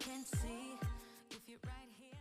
can see if you're right here.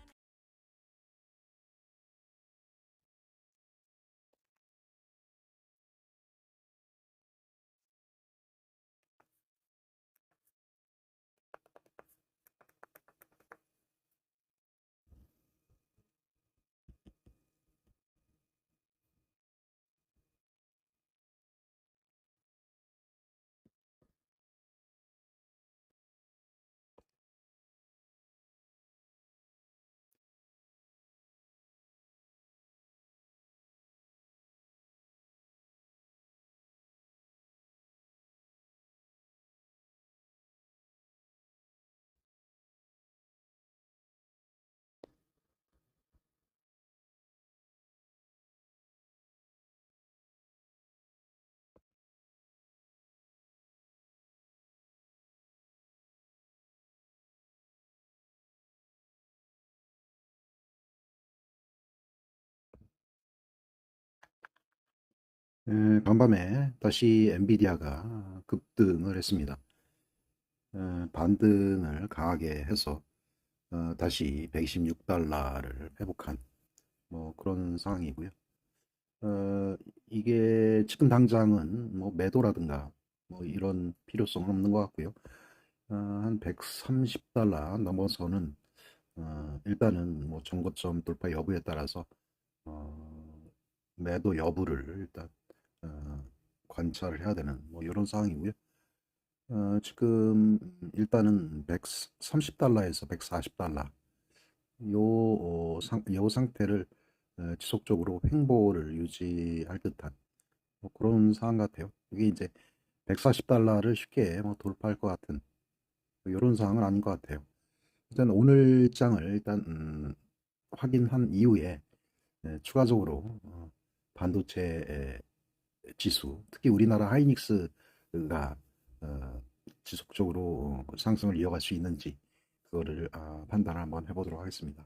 간밤에 다시 엔비디아가 급등을 했습니다. 반등을 강하게 해서 다시 126달러를 회복한 뭐 그런 상황이고요. 이게 지금 당장은 뭐 매도라든가 뭐 이런 필요성은 없는 것 같고요. 한 130달러 넘어서는 일단은 뭐 정고점 돌파 여부에 따라서 매도 여부를 일단 어, 관찰을 해야 되는 뭐 이런 상황이고요. 지금 일단은 130달러에서 140달러 요 상태를 지속적으로 횡보를 유지할 듯한 뭐 그런 상황 같아요. 이게 이제 140달러를 쉽게 뭐 돌파할 것 같은 이런 상황은 아닌 것 같아요. 일단 오늘 장을 일단 확인한 이후에 추가적으로 반도체 지수, 특히 우리나라 하이닉스가 어, 지속적으로 상승을 이어갈 수 있는지 그거를 판단을 한번 해보도록 하겠습니다.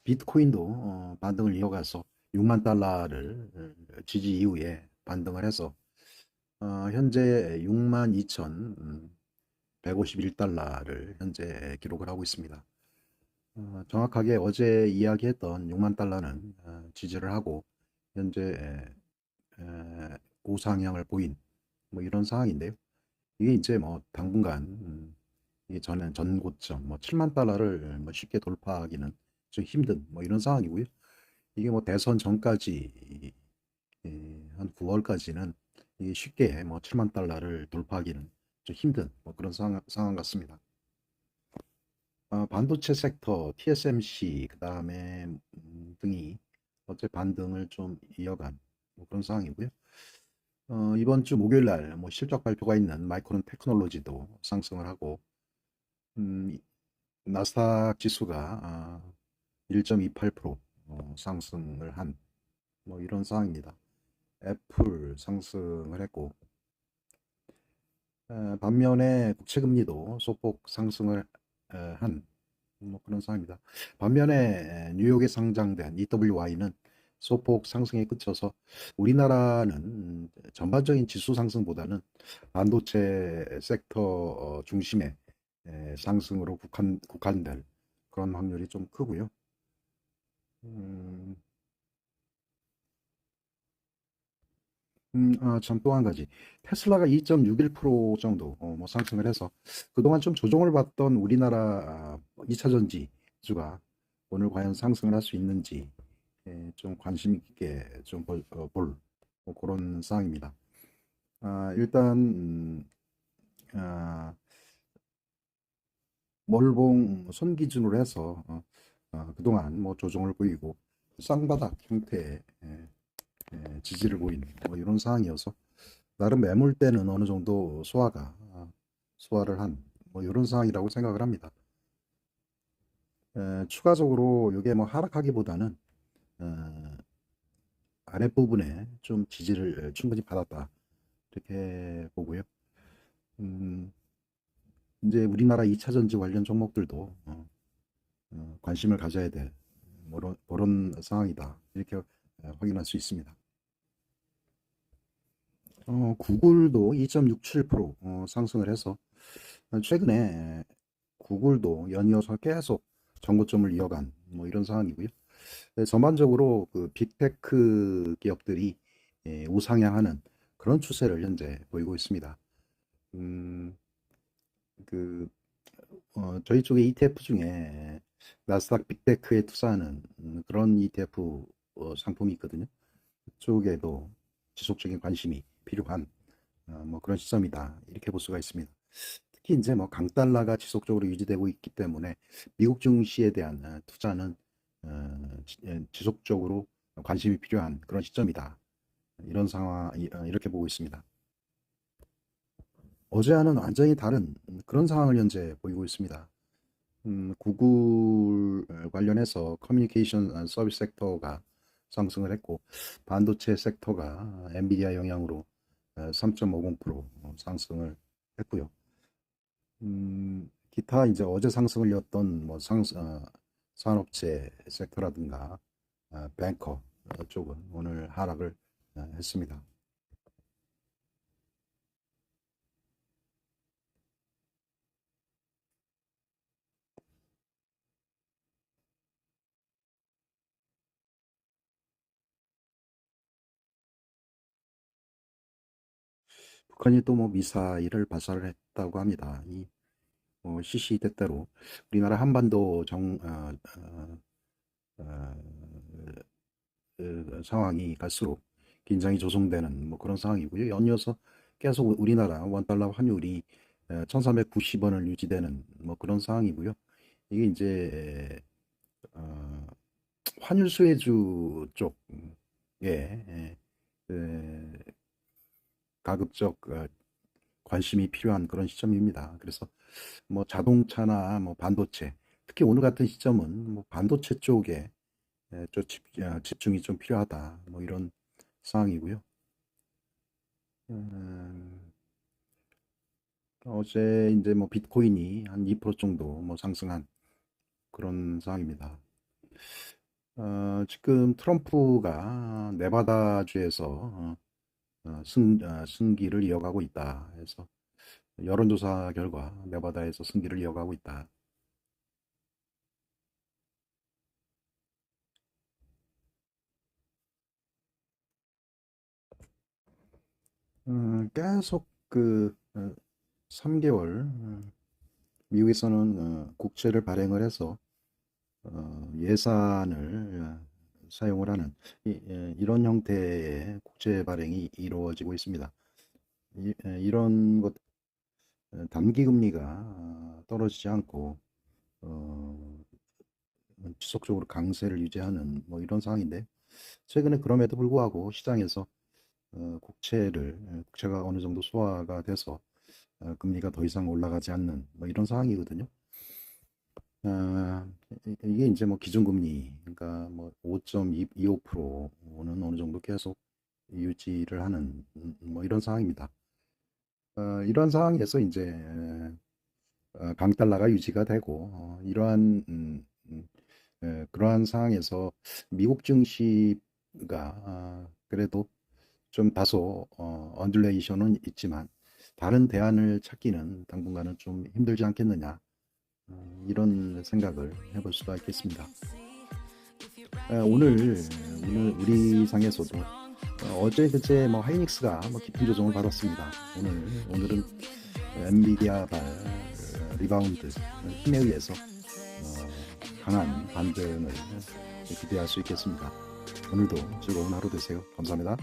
비트코인도 반등을 이어가서 6만 달러를 지지 이후에 반등을 해서 현재 6만 2,151달러를 현재 기록을 하고 있습니다. 정확하게 어제 이야기했던 6만 달러는 지지를 하고 현재 우상향을 보인 뭐 이런 상황인데요. 이게 이제 뭐 당분간 이게 저는 전고점 뭐 7만 달러를 뭐 쉽게 돌파하기는 좀 힘든 뭐 이런 상황이고요. 이게 뭐 대선 전까지 한 9월까지는 이게 쉽게 뭐 7만 달러를 돌파하기는 좀 힘든 뭐 그런 상황 같습니다. 반도체 섹터, TSMC 그다음에 등이 어제 반등을 좀 이어간 뭐 그런 상황이고요. 이번 주 목요일 날 뭐 실적 발표가 있는 마이크론 테크놀로지도 상승을 하고 음, 나스닥 지수가 1.28% 상승을 한 뭐 이런 상황입니다. 애플 상승을 했고 반면에 국채금리도 소폭 상승을 한 뭐 그런 상황입니다. 반면에 뉴욕에 상장된 EWY는 소폭 상승에 그쳐서 우리나라는 전반적인 지수 상승보다는 반도체 섹터 중심의 상승으로 국한될 그런 확률이 좀 크고요. 음, 참 또 한 가지. 테슬라가 2.61% 정도 뭐 상승을 해서 그동안 좀 조정을 받던 우리나라 2차 전지주가 오늘 과연 상승을 할 수 있는지 좀 관심 있게 좀 뭐 그런 상황입니다. 일단 아, 월봉 손 기준으로 해서 그동안 뭐 조정을 보이고 쌍바닥 형태의 지지를 보이는 뭐 이런 상황이어서 나름 매물대는 어느 정도 소화를 한 뭐 이런 상황이라고 생각을 합니다. 추가적으로 이게 뭐 하락하기보다는 어, 아랫부분에 좀 지지를 충분히 받았다 이렇게 보고요. 음, 이제 우리나라 2차 전지 관련 종목들도 관심을 가져야 될 그런 상황이다 이렇게 확인할 수 있습니다. 구글도 2.67% 상승을 해서 최근에 구글도 연이어서 계속 정고점을 이어간 뭐 이런 상황이고요. 전반적으로 그 빅테크 기업들이 우상향하는 그런 추세를 현재 보이고 있습니다. 음, 그 저희 쪽에 ETF 중에 나스닥 빅테크에 투자하는 그런 ETF 상품이 있거든요. 그쪽에도 지속적인 관심이 필요한 뭐 그런 시점이다 이렇게 볼 수가 있습니다. 특히 이제 뭐 강달러가 지속적으로 유지되고 있기 때문에 미국 증시에 대한 투자는 지속적으로 관심이 필요한 그런 시점이다. 이런 상황 이렇게 보고 있습니다. 어제와는 완전히 다른 그런 상황을 현재 보이고 있습니다. 구글 관련해서 커뮤니케이션 서비스 섹터가 상승을 했고 반도체 섹터가 엔비디아 영향으로 3.50% 상승을 했고요. 기타 이제 어제 상승을 이었던 뭐 산업체 섹터라든가 뱅커 쪽은 오늘 하락을 했습니다. 북한이 또 뭐 미사일을 발사를 했다고 합니다. 이 시시때때로 우리나라 한반도 상황이 갈수록 긴장이 조성되는 뭐 그런 상황이고요. 연이어서 계속 우리나라 원달러 환율이 1390원을 유지되는 뭐 그런 상황이고요. 이게 이제 환율 수혜주 쪽에 가급적 관심이 필요한 그런 시점입니다. 그래서 뭐 자동차나 뭐 반도체, 특히 오늘 같은 시점은 뭐 반도체 쪽에 좀 집중이 좀 필요하다. 뭐 이런 상황이고요. 어제 이제 뭐 비트코인이 한 2% 정도 뭐 상승한 그런 상황입니다. 지금 트럼프가 네바다주에서 승기를 이어가고 있다. 해서 여론조사 결과 네바다에서 승기를 이어가고 있다. 계속 그 3개월 미국에서는 국채를 발행을 해서 예산을 사용을 하는 이런 형태의 국채 발행이 이루어지고 있습니다. 이런 것 단기 금리가 떨어지지 않고 지속적으로 강세를 유지하는 뭐 이런 상황인데 최근에 그럼에도 불구하고 시장에서 국채가 어느 정도 소화가 돼서 금리가 더 이상 올라가지 않는 뭐 이런 상황이거든요. 이게 이제 뭐 기준금리, 그러니까 뭐 5.25%는 어느 정도 계속 유지를 하는 뭐 이런 상황입니다. 이러한 상황에서 이제 강달러가 유지가 되고 그러한 상황에서 미국 증시가 그래도 좀 다소 언듈레이션은 있지만 다른 대안을 찾기는 당분간은 좀 힘들지 않겠느냐 이런 생각을 해볼 수가 있겠습니다. 오늘 우리 상에서도 어제 그제 뭐 하이닉스가 뭐 깊은 조정을 받았습니다. 오늘은 엔비디아발 리바운드 힘에 의해서 강한 반등을 기대할 수 있겠습니다. 오늘도 즐거운 하루 되세요. 감사합니다.